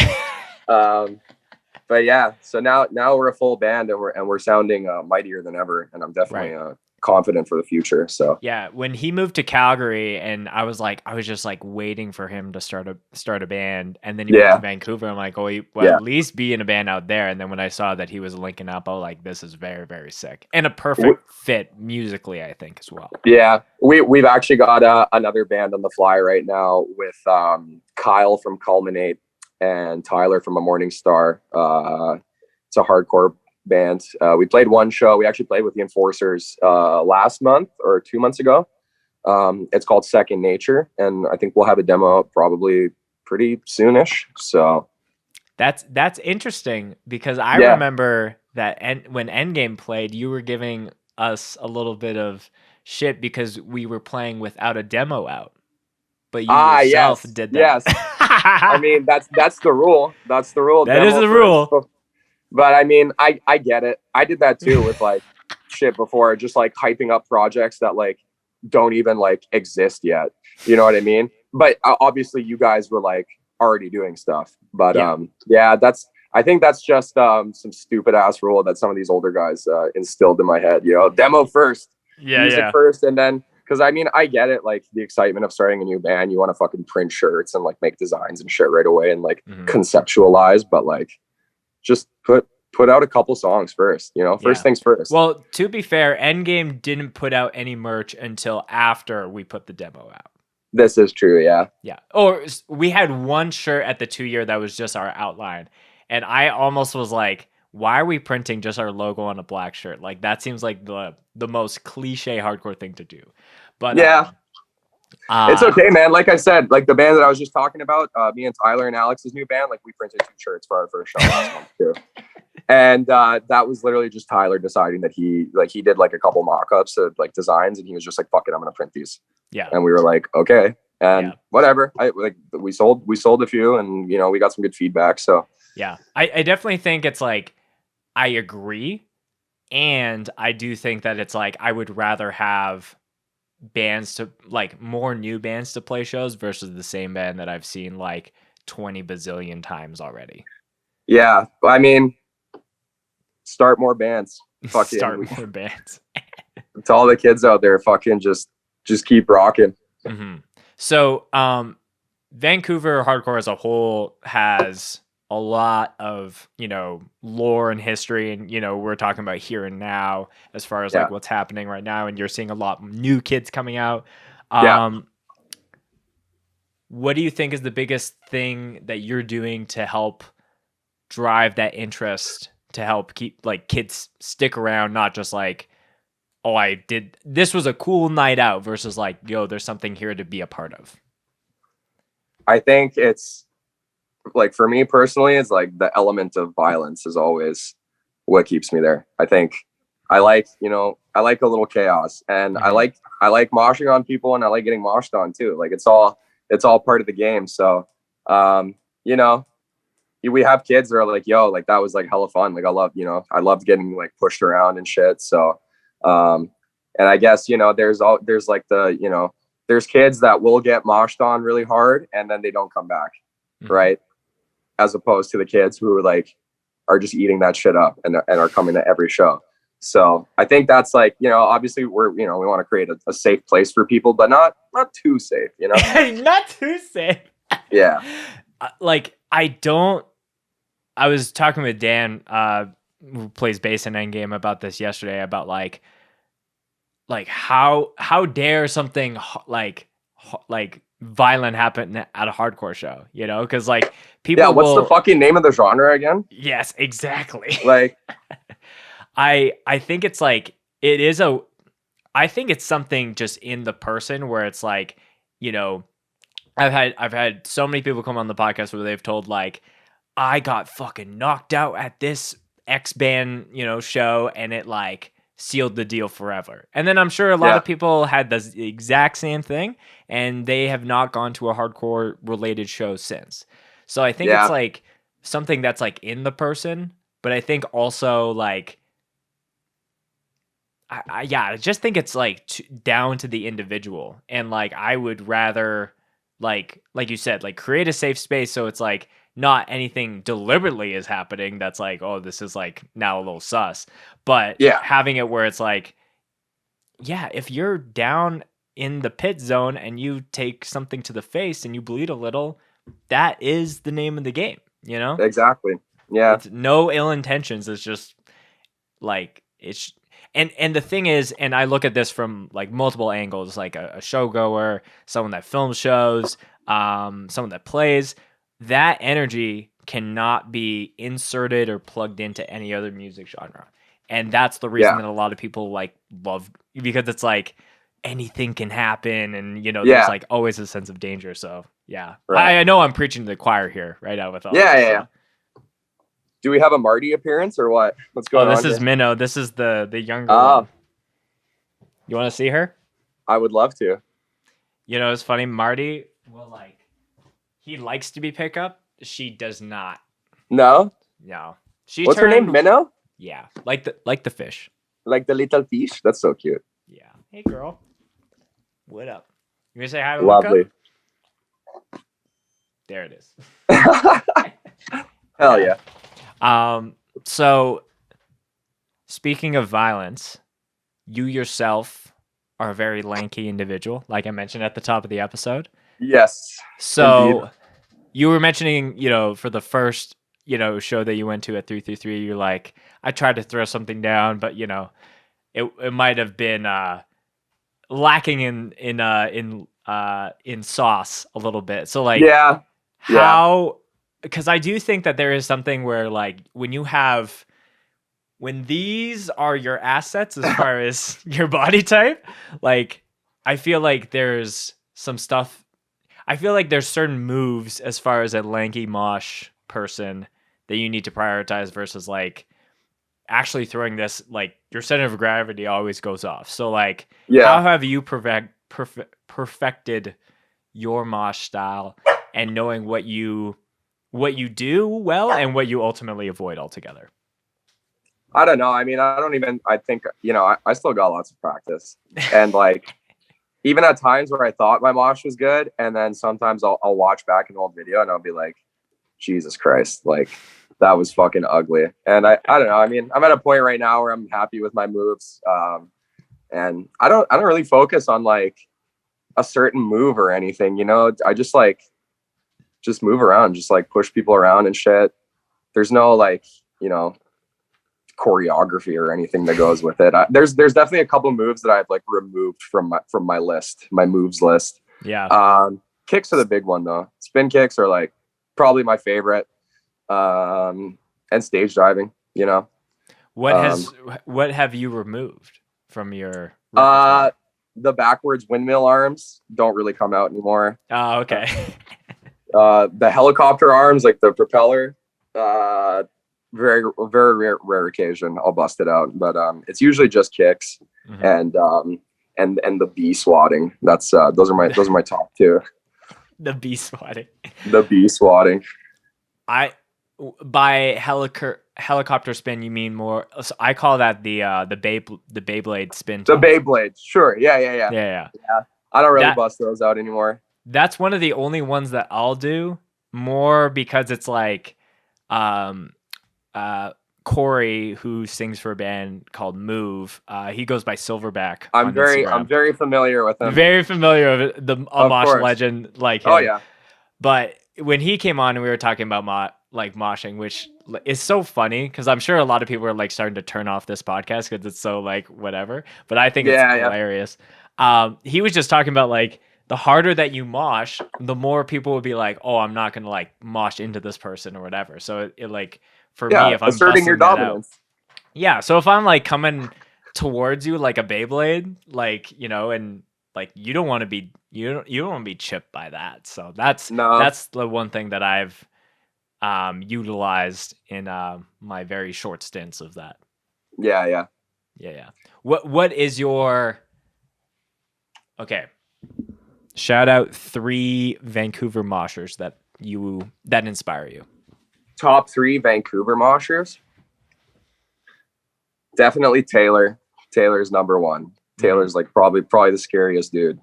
But yeah, so now we're a full band, and we're sounding mightier than ever, and I'm definitely confident for the future. So yeah, when he moved to Calgary, and I was just like waiting for him to start a band, and then he moved to Vancouver. I'm like, at least be in a band out there. And then when I saw that he was linking up, I was like, this is very, very sick, and a perfect fit musically, I think, as well. Yeah, we've actually got another band on the fly right now with Kyle from Culminate and Tyler from A Morning Star. It's a hardcore band. We played one show. We actually played with the Enforcers last month or 2 months ago. It's called Second Nature, and I think we'll have a demo out probably pretty soonish. So that's interesting, because I remember that when Endgame played, you were giving us a little bit of shit because we were playing without a demo out, but you yourself did that. Yes. I mean, that's the rule. That's the rule. That is the rule. But I mean, I get it. I did that too with like shit before, just like hyping up projects that like don't even like exist yet. You know what I mean? But obviously you guys were like already doing stuff. But I think that's just some stupid ass rule that some of these older guys instilled in my head. You know, demo first, music first, and then. Because I mean, I get it, like the excitement of starting a new band. You want to fucking print shirts and like make designs and shit right away and like conceptualize, but like just put out a couple songs first, you know, first things first. Well, to be fair, Endgame didn't put out any merch until after we put the demo out. This is true, yeah. Yeah. Or we had one shirt at the 2-year that was just our outline. And I almost was like, why are we printing just our logo on a black shirt? Like, that seems like the most cliche hardcore thing to do. But it's okay, man. Like I said, like the band that I was just talking about, me and Tyler and Alex's new band, like we printed 2 shirts for our first show last month too. And that was literally just Tyler deciding that he did like a couple mock-ups of like designs, and he was just like, fuck it, I'm gonna print these. Yeah. And we were like, okay. And whatever. We sold a few, and you know, we got some good feedback. So yeah. I definitely think it's like, I agree. And I do think that it's like, I would rather have bands to like more new bands to play shows versus the same band that I've seen like 20 bazillion times already. Yeah. I mean, start more bands. Start more bands. To all the kids out there, fucking just keep rocking. Mm-hmm. So, Vancouver hardcore as a whole has a lot of, you know, lore and history, and you know, we're talking about here and now as far as like what's happening right now, and you're seeing a lot new kids coming out. What do you think is the biggest thing that you're doing to help drive that interest, to help keep like kids stick around, not just like, oh, this was a cool night out, versus like, yo, there's something here to be a part of? I think it's like, for me personally, it's like the element of violence is always what keeps me there. I think I like a little chaos, and I like moshing on people, and I like getting moshed on too. Like it's all part of the game. So, you know, we have kids that are like, yo, like that was like hella fun. Like I loved getting like pushed around and shit. So, and I guess, you know, there's like the, you know, there's kids that will get moshed on really hard and then they don't come back. Right. As opposed to the kids who are just eating that shit up and are coming to every show. So I think that's like, you know, obviously we want to create a safe place for people, but not too safe, you know, not too safe. Yeah. I was talking with Dan, who plays bass in Endgame, about this yesterday, about like how dare something like violent happen at a hardcore show, you know, because like Yeah, what's the fucking name of the genre again? Yes, exactly. Like, I think it's like I think it's something just in the person where it's like, you know, I've had so many people come on the podcast where they've told like, I got fucking knocked out at this X band, you know, show, and it like sealed the deal forever. And then I'm sure a lot of people had the exact same thing, and they have not gone to a hardcore related show since. So I think it's like something that's like in the person, but I think also like, I just think it's like down to the individual. And like, I would rather like you said, like create a safe space. So it's like not anything deliberately is happening. That's like, oh, this is like now a little sus, but having it where it's like, yeah, if you're down in the pit zone and you take something to the face and you bleed a little, that is the name of the game, you know? Exactly. Yeah. It's no ill intentions. It's just like, it's, and the thing is, and I look at this from like multiple angles, like a showgoer, someone that films shows, someone that plays, that energy cannot be inserted or plugged into any other music genre. And that's the reason that a lot of people like love, because it's like anything can happen. And, you know, there's like always a sense of danger. So yeah, I know I'm preaching to the choir here right out with all this, yeah. Do we have a Marty appearance or what? What's going on? This is Minnow. This is the younger one. You want to see her? I would love to. You know, it's funny. Marty will like, he likes to be picked up. She does not. No. What's her name? Minnow? Yeah, like the fish. Like the little fish. That's so cute. Yeah. Hey, girl. What up? You gonna say hi to Lovely. Luca? There it is. Hell yeah. So speaking of violence, you yourself are a very lanky individual, like I mentioned at the top of the episode. Yes. So indeed. You were mentioning, you know, for the first, you know, show that you went to at 333, you're like, I tried to throw something down, but you know, it might have been lacking in sauce a little bit. So like, how? Because I do think that there is something where like when these are your assets as far as your body type, like I feel like there's some stuff. I feel like there's certain moves as far as a lanky mosh person that you need to prioritize versus like actually throwing this, like your center of gravity always goes off. So like, how have you perfected your mosh style and knowing what you do well and what you ultimately avoid altogether? I don't know. I mean, I think, you know, I still got lots of practice. And like, even at times where I thought my mosh was good, and then sometimes I'll watch back an old video and I'll be like, Jesus Christ, like that was fucking ugly. And I don't know. I mean, I'm at a point right now where I'm happy with my moves. And I don't really focus on like a certain move or anything, you know. I just move around, just like push people around and shit. There's no like, you know, choreography or anything that goes with it. There's definitely a couple moves that I've like removed from my moves list. Yeah. Kicks are the big one though. Spin kicks are like probably my favorite. And stage diving, you know. What have you removed from your the backwards windmill arms don't really come out anymore. Oh, okay. The helicopter arms, like the propeller, very rare occasion I'll bust it out, but it's usually just kicks. And the bee swatting. That's those are my top two. The bee swatting. The bee swatting. By helicopter spin, you mean more? So I call that the Beyblade spin. The Beyblade, sure, yeah. I don't really bust those out anymore. That's one of the only ones that I'll do, more because it's like, Corey, who sings for a band called Move, he goes by Silverback. I'm very familiar with him. Very familiar with the mosh legend, like him. Oh yeah. But when he came on and we were talking about moshing, which is so funny because I'm sure a lot of people are like starting to turn off this podcast because it's so like whatever. But I think it's hilarious. He was just talking about like the harder that you mosh, the more people would be like, oh, I'm not gonna like mosh into this person or whatever. So it like for me, if I'm asserting your busting that dominance. out, yeah. So if I'm like coming towards you like a Beyblade, like, you know, and like you don't want to be chipped by that. So that's the one thing that I've utilized in my very short stints of that. Yeah. What is your shout out 3 Vancouver moshers that inspire you? Top 3 Vancouver moshers? Definitely Taylor. Taylor's number 1. Taylor's like probably the scariest dude.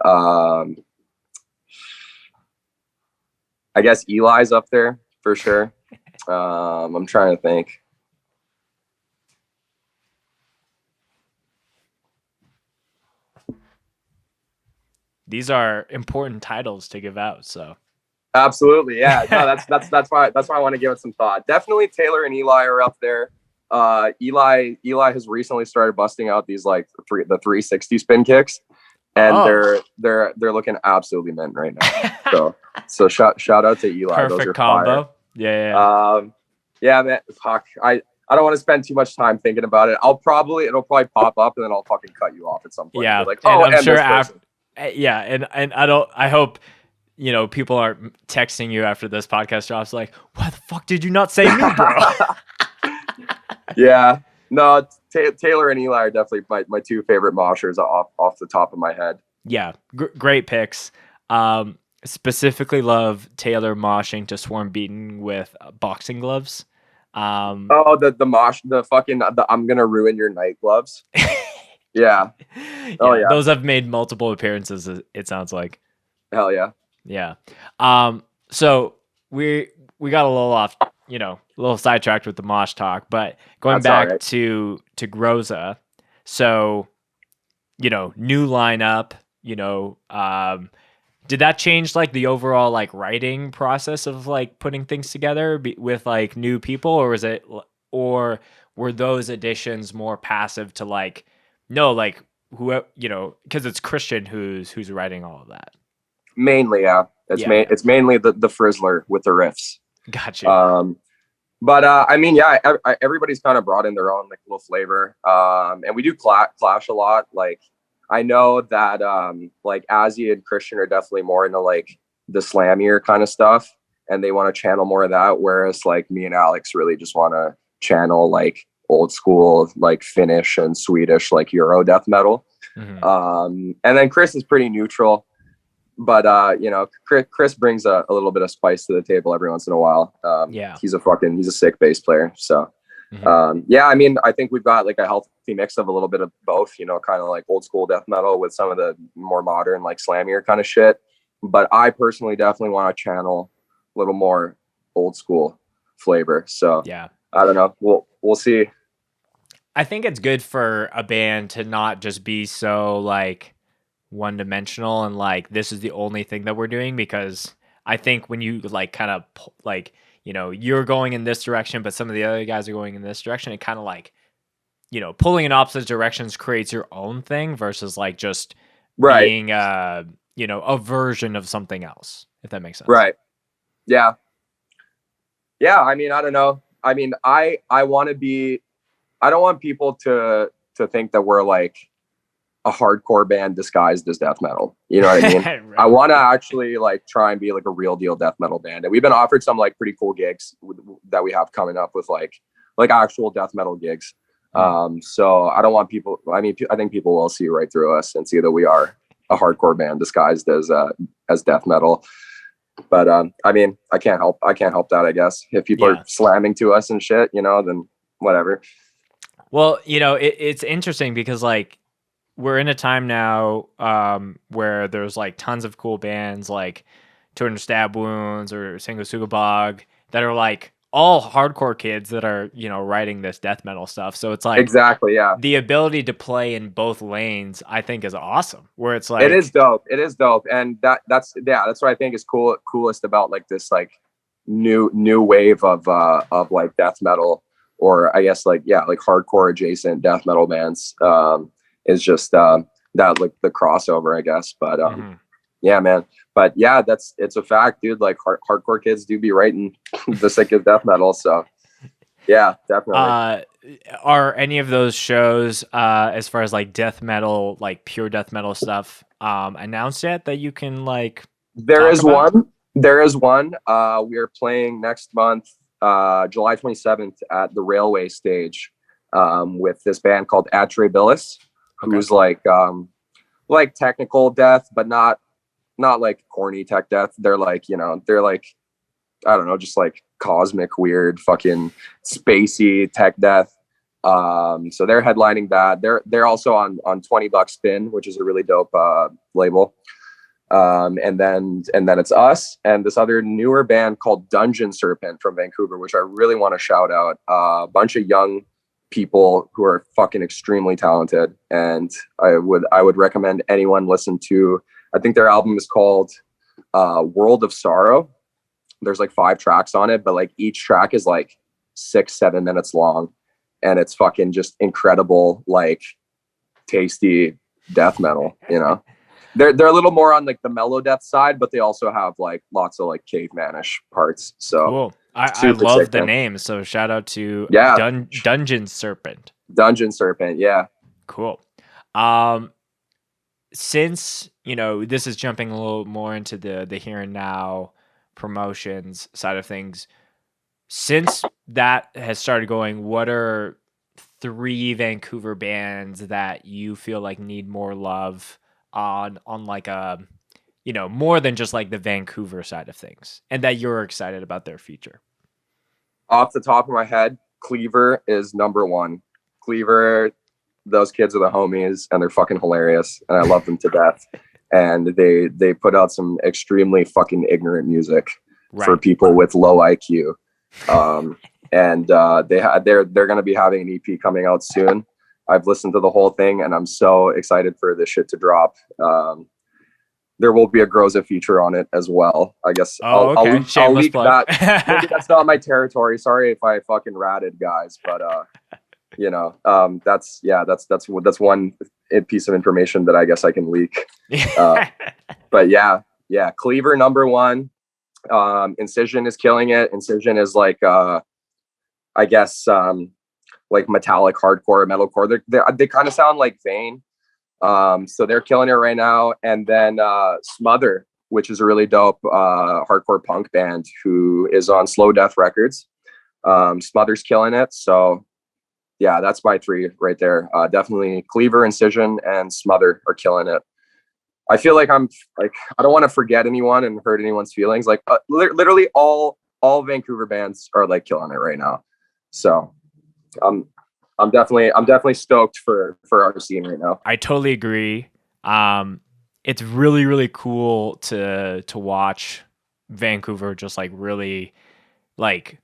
I guess Eli's up there for sure. I'm trying to think. These are important titles to give out, so. Absolutely, yeah. No, that's why I want to give it some thought. Definitely Taylor and Eli are up there. Eli has recently started busting out these like the 360 spin kicks, and they're looking absolutely mint right now. So shout out to Eli. Perfect Those are combo. Fire. Yeah. Yeah, man. Fuck. I don't want to spend too much time thinking about it. It'll probably pop up and then I'll fucking cut you off at some point. Yeah. Like, and I'm sure after. Yeah, and I hope, you know, people aren't texting you after this podcast drops like, why the fuck did you not say me, bro? Yeah, no, Taylor and Eli are definitely my 2 favorite moshers off the top of my head. Yeah, great picks. Specifically love Taylor moshing to Swarm Beaten with boxing gloves. The mosh, the I'm gonna ruin your night gloves. Yeah. Oh yeah. Those have made multiple appearances, it sounds like. Hell yeah. Yeah. So we got a little off, you know, a little sidetracked with the mosh talk, but going back to Groza. So, you know, new lineup, you know, did that change like the overall like writing process of like putting things together with like new people, or were those additions more passive to like, no, like who, you know, because it's Christian who's writing all of that. Mainly, yeah. It's mainly the Frizzler with the riffs. Gotcha. But I mean, yeah, everybody's kind of brought in their own like little flavor. And we do clash a lot. Like I know that like Azzy and Christian are definitely more into like the slammier kind of stuff, and they want to channel more of that. Whereas like me and Alex really just want to channel like old school, like Finnish and Swedish, like Euro death metal. Mm-hmm. And then Chris is pretty neutral, but you know, Chris brings a little bit of spice to the table every once in a while. He's a sick bass player. So yeah, I mean, I think we've got like a healthy mix of a little bit of both, you know, kind of like old school death metal with some of the more modern, like slammier kind of shit. But I personally definitely want to channel a little more old school flavor. So yeah, I don't know. We'll see. I think it's good for a band to not just be so like one dimensional and like this is the only thing that we're doing, because I think when you like kind of like, you know, you're going in this direction, but some of the other guys are going in this direction, it kind of like, you know, pulling in opposite directions creates your own thing versus like just being you know, a version of something else, if that makes sense. Right. Yeah. Yeah. I mean, I don't know. I mean, I don't want people to think that we're like a hardcore band disguised as death metal. You know what I mean? Right. I want to actually like try and be like a real deal death metal band. And we've been offered some like pretty cool gigs that we have coming up with like actual death metal gigs. So I don't want people, I mean, I think people will see right through us and see that we are a hardcore band disguised as death metal. But I mean, I can't help that, I guess. If people are slamming to us and shit, you know, then whatever. Well, you know, it's interesting because like we're in a time now where there's like tons of cool bands like 200 Stab Wounds or Singosugabog that are like all hardcore kids that are, you know, writing this death metal stuff. So it's like exactly, yeah. The ability to play in both lanes, I think, is awesome. Where it's like it is dope, and that's what I think is coolest about like this like new wave of like death metal, or I guess like hardcore adjacent death metal bands, is just that like the crossover, I guess. But Yeah, man. But yeah, it's a fact, dude. Like hardcore kids do be writing the sickest death metal. So yeah, definitely. Are any of those shows, as far as like death metal, like pure death metal stuff, announced yet that you can like There talk is about? one. There is one. We are playing next month, July 27th at the Railway Stage, with this band called Atrabilis, who's like technical death, but not like corny tech death. They're like, they're like, I don't know, just like cosmic, weird, fucking spacey tech death. So they're headlining that. They're also on $20 Spin, which is a really dope label. And then it's us and this other newer band called Dungeon Serpent from Vancouver, which I really want to shout out. A bunch of young people who are fucking extremely talented, and I would recommend anyone listen to. I think their album is called World of Sorrow. There's like 5 tracks on it, but like each track is like 6-7 minutes long, and it's fucking just incredible, like tasty death metal. They're a little more on like the mellow death side, but they also have like lots of like cavemanish parts. So Cool. I love the name. So shout out to Dungeon Serpent. Dungeon Serpent, yeah. Cool. Since this is jumping a little more into the here and now promotions side of things. Since that has started going, what are 3 Vancouver bands that you feel like need more love on like a more than just like the Vancouver side of things, and that you're excited about their future? Off the top of my head, Cleaver is number 1. Cleaver, those kids are the homies, and they're fucking hilarious, and I love them to death. And they put out some extremely fucking ignorant music for people with low IQ. And they're going to be having an EP coming out soon. I've listened to the whole thing, and I'm so excited for this shit to drop. There will be a Groza feature on it as well. I guess I'll leak that. Maybe that's not my territory. Sorry if I fucking ratted, guys, but that's one piece of information that I guess I can leak. But yeah, Cleaver number 1. Incision is killing it. Incision is like I guess like metallic hardcore, metalcore. They kind of sound like Vane. So they're killing it right now. And then Smother, which is a really dope hardcore punk band who is on Slow Death Records. Smother's killing it. So yeah, that's my 3 right there. Definitely Cleaver, Incision, and Smother are killing it. I feel like I don't want to forget anyone and hurt anyone's feelings. Like literally all Vancouver bands are like killing it right now. So I'm definitely stoked for our scene right now. I totally agree. It's really, really cool to watch Vancouver just like really like,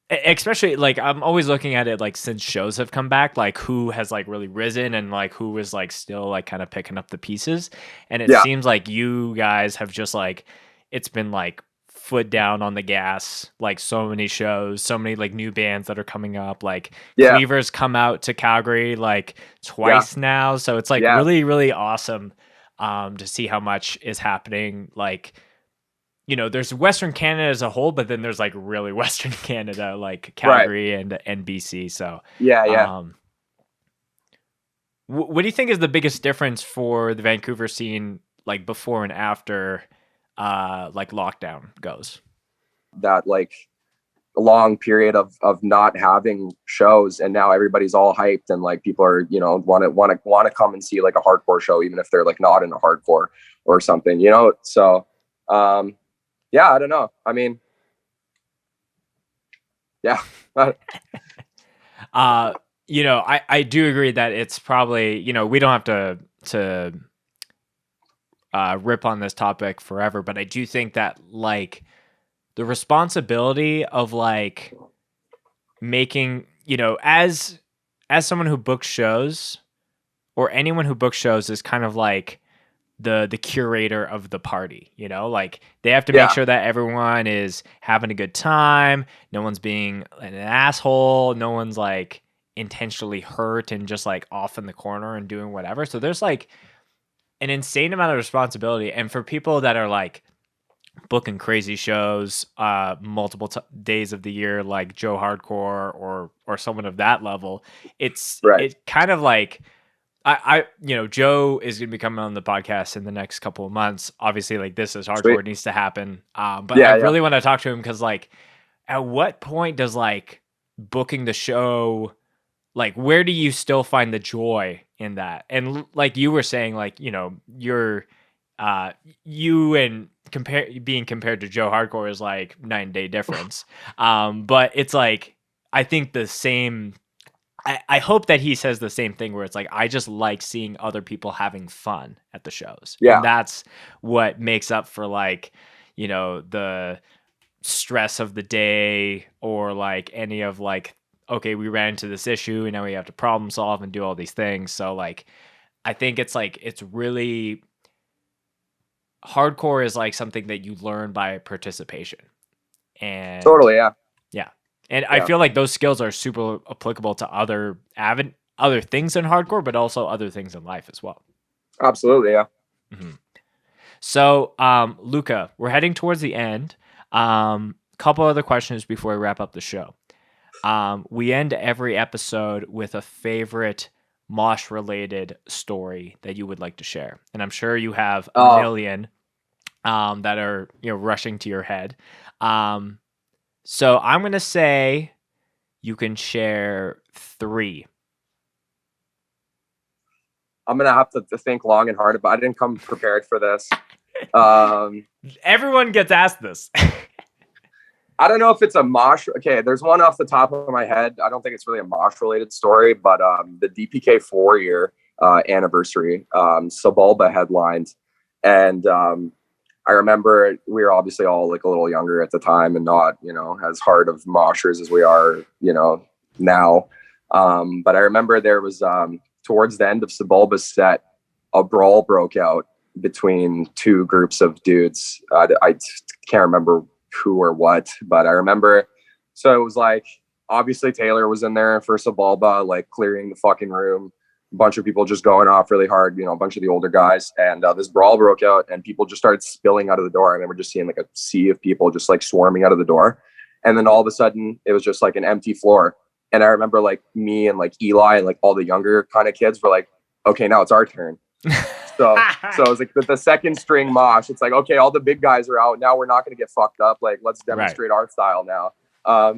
especially like I'm always looking at it like since shows have come back, like who has like really risen and like who is like still like kind of picking up the pieces. And it seems like you guys have just like, it's been like foot down on the gas, like so many shows, so many like new bands that are coming up. Like Cleaver's come out to Calgary like twice now. So it's like really, really awesome to see how much is happening. Like, there's Western Canada as a whole, but then there's like really Western Canada, like Calgary and BC. So what do you think is the biggest difference for the Vancouver scene, like before and after like lockdown goes? That like a long period of not having shows, and now everybody's all hyped, and like people are want to come and see like a hardcore show, even if they're like not in a hardcore or something, so yeah, I don't know. I mean, yeah. I do agree that it's probably, we don't have to rip on this topic forever, but I do think that like the responsibility of like making, as someone who books shows, or anyone who books shows, is kind of like the curator of the party, like they have to make sure that everyone is having a good time, no one's being an asshole, no one's like intentionally hurt and just like off in the corner and doing whatever. So there's like an insane amount of responsibility. And for people that are like booking crazy shows multiple days of the year, like Joe Hardcore or someone of that level, it's kind of like I Joe is going to be coming on the podcast in the next couple of months. Obviously, like this is hardcore. Sweet. It needs to happen. But I really want to talk to him because like at what point does like booking the show, like where do you still find the joy in that? And like you were saying, like, you're you and being compared to Joe Hardcore is like 9-day difference. But it's like, I think the same, I hope that he says the same thing where it's like, I just like seeing other people having fun at the shows. Yeah. And that's what makes up for like, the stress of the day or like any of like, okay, we ran into this issue and now we have to problem solve and do all these things. So like, I think it's like, it's really, hardcore is like something that you learn by participation. And totally. Yeah. Yeah. And I feel like those skills are super applicable to other things in hardcore, but also other things in life as well. Absolutely. Yeah. Mm-hmm. So, Luca, we're heading towards the end. Couple other questions before we wrap up the show. We end every episode with a favorite Mosh related story that you would like to share. And I'm sure you have a million that are, rushing to your head. So I'm going to say you can share 3. I'm going to have to think long and hard, but I didn't come prepared for this. Everyone gets asked this. I don't know if it's a Mosh. Okay, there's one off the top of my head. I don't think it's really a Mosh related story, but the DPK 4-year anniversary, Sebulba headlined. And I remember we were obviously all like a little younger at the time and not, as hard of moshers as we are, now. But I remember there was towards the end of Sebulba's set, a brawl broke out between 2 groups of dudes. I can't remember who or what, but I remember. So it was like, obviously Taylor was in there for Sebulba, like clearing the fucking room. A bunch of people just going off really hard, a bunch of the older guys. And this brawl broke out and people just started spilling out of the door. I remember just seeing like a sea of people just like swarming out of the door. And then all of a sudden it was just like an empty floor. And I remember like me and like Eli and like all the younger kind of kids were like, okay, now it's our turn. So it was like the second string mosh. It's like, okay, all the big guys are out. Now we're not going to get fucked up. Like, let's demonstrate our style now.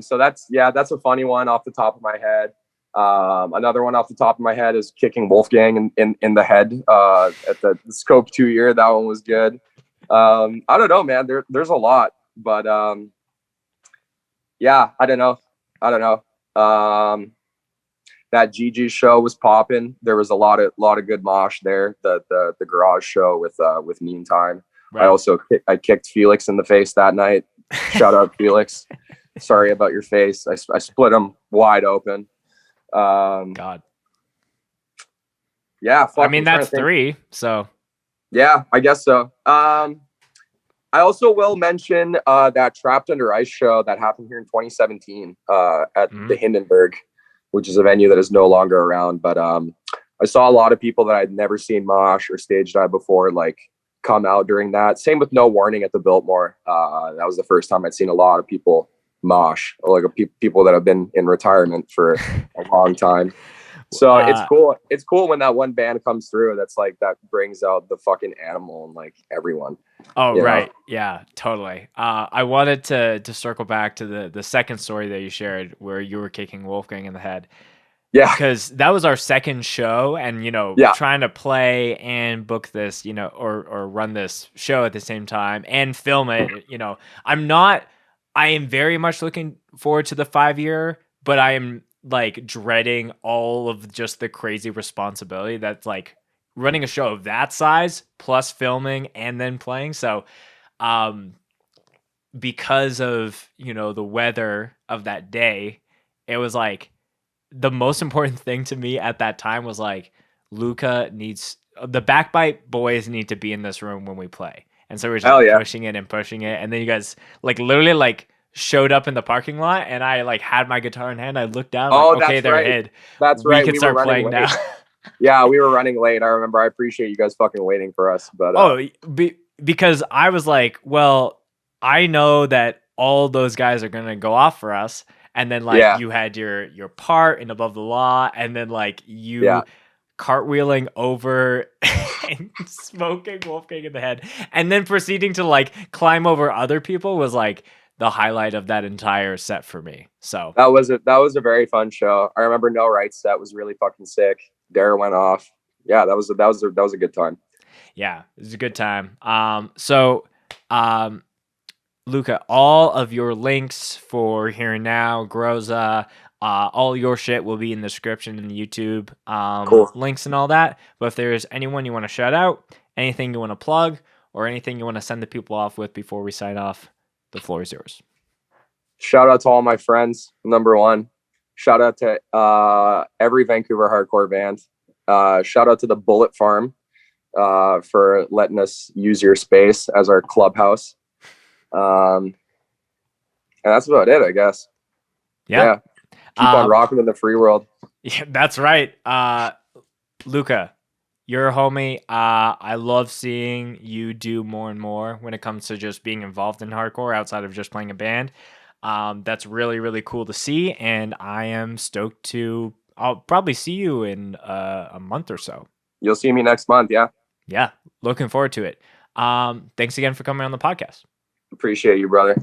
So that's a funny one off the top of my head. Another one off the top of my head is kicking Wolfgang in the head at the Scope 2 year. That one was good. I don't know, man. There's a lot, but yeah, I don't know. That GG show was popping. There was a lot of good mosh there. The garage show with Meantime. Right. I kicked Felix in the face that night. Shout out Felix. Sorry about your face. I split him wide open. God. Yeah. I mean, that's 3. So. Yeah, I guess so. I also will mention that Trapped Under Ice show that happened here in 2017 at the Hindenburg, which is a venue that is no longer around. But I saw a lot of people that I'd never seen mosh or stage dive before, like come out during that. Same with No Warning at the Biltmore. That was the first time I'd seen a lot of people mosh, like people that have been in retirement for a long time. So it's cool. It's cool when that one band comes through. That's like, that brings out the fucking animal and like everyone. Oh, right. Know? Yeah, totally. I wanted to circle back to the second story that you shared where you were kicking Wolfgang in the head. Yeah. Because that was our second show and, trying to play and book this, or run this show at the same time and film it, I am very much looking forward to the 5-year, but I am like dreading all of just the crazy responsibility that's like running a show of that size plus filming and then playing. So because of the weather of that day, it was like the most important thing to me at that time was like Luca needs the Backbite boys need to be in this room when we play. And so we're just pushing it, and then you guys like literally like showed up in the parking lot, and I like had my guitar in hand. I looked down, like, okay, they're hid. That's we right. Can start playing now. Yeah, we were running late. I remember. I appreciate you guys fucking waiting for us. But because I was like, well, I know that all those guys are gonna go off for us, and then like you had your part in Above the Law, and then like you cartwheeling over and smoking Wolfgang in the head, and then proceeding to like climb over other people was like the highlight of that entire set for me. So that was a very fun show. I remember No Right set was really fucking sick. Dare went off. Yeah, that was a good time. Yeah, it was a good time. Luca, all of your links for Here and Now, Groza, all your shit will be in the description in the YouTube links and all that. But if there's anyone you want to shout out, anything you want to plug, or anything you want to send the people off with before we sign off, the floor is yours. Shout out to all my friends. Number one, shout out to every Vancouver hardcore band. Shout out to the Bullet Farm for letting us use your space as our clubhouse. And that's about it, I guess. Yeah. Keep on rocking in the free world. Yeah, that's right. Luca, you're a homie. I love seeing you do more and more when it comes to just being involved in hardcore outside of just playing a band. That's really, really cool to see. And I am stoked to, I'll probably see you in a month or so. You'll see me next month. Yeah. Yeah. Looking forward to it. Thanks again for coming on the podcast. Appreciate you, brother.